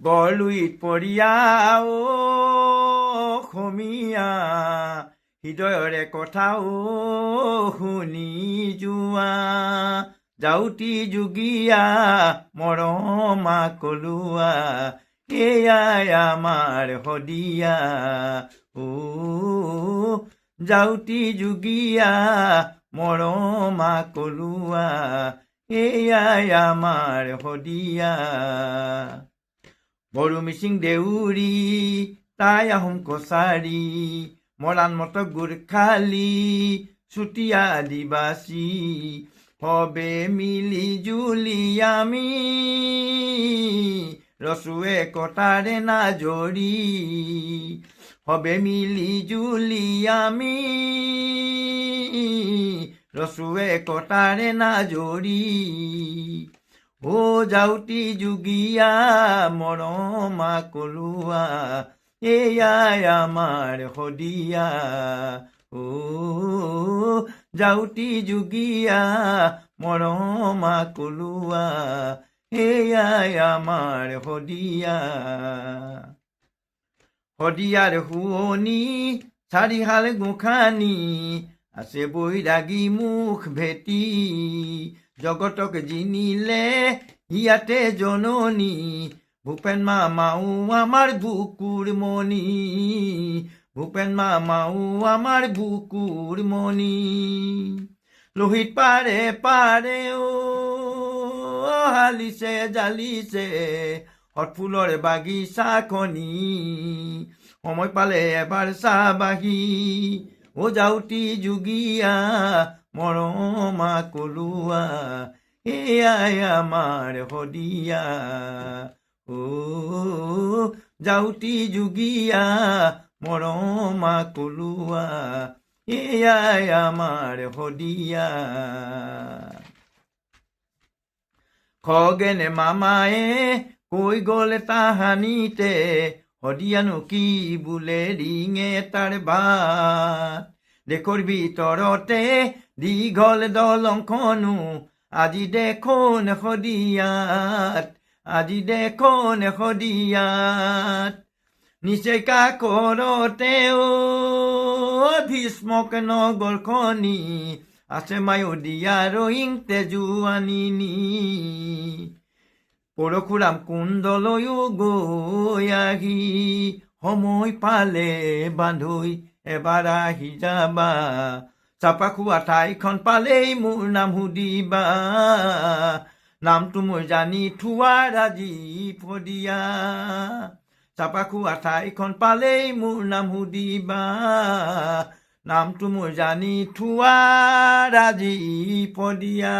বৰলুইত পৰিয়া অসমীয়া হৃদয়ৰে কথাও শুনি যোৱা যাউতি যোগীয়া মৰমা কলুৱা এয়াই আমাৰ শদিয়া যাউতি যোগীয়া মৰমা কলুৱা এয়াই আমাৰ শদিয়া বড়ো মিচিং দেউৰী তাই আহোম কছাৰী মৰাণ মটক গোৰ্খালী চুতীয়া আদিবাসী সবে মিলি জুলি আমি ৰচুৱে কটাৰে নাজৰি সবে মিলি জুলি আমি ৰচুৱে কটাৰে নাজৰি যাউতি যোগীয়া মৰমা কলুৱা এয়াই আমাৰ শদিয়া যাউতি যোগীয়া মৰমা কলুৱা এয়াই আমাৰ শদিয়া শদিয়াৰ শুৱনি চাৰিহাল গোসানী আছে বৈৰাগী মুখ ভেটি জগতক জিনিলে ইয়াতে জননী ভূপেন মামাও আমাৰ বুকুৰ মণি ভূপেন মামাও আমাৰ বুকুৰ মণি লোহিত পাৰে পাৰে হালিছে জালিছে হঠফুলৰ বাগিচাখনি সময় পালে এবাৰ চাবাহি যাউতি যোগীয়া মৰমা কলুৱা এয়াই আমাৰ শদিয়া যাউতি যোগীয়া মৰমা কলুৱা এয়াই আমাৰ শদিয়া খগেনে মামায়ে কৈ গ'ল তাহানিতে শদিয়ানো কি বোলে ৰিঙে তাৰ বাট দেশৰ ভিতৰতে দীঘল দলংখনো আজি দেখোন শদিয়াত আজি দেখোন শদিয়াত নিচেই কাষৰতে ভীষ্মক নগৰখনি আছে মায়দিয়া ৰহিং তেজুৱানী পৰশুৰাম কুণ্ডলৈও গৈ আহি সময় পালে বান্ধৈ এবাৰ আহি যাবা চাপা খোৱা ঠাইখন পালেই মোৰ নাম সুধিবা নামটো মই জানি থোৱাৰ আজি শদিয়া চাপা খোৱা ঠাইখন পালেই মোৰ নাম সুধিবা নামটো মই জানি থোৱাৰ আজি শদিয়া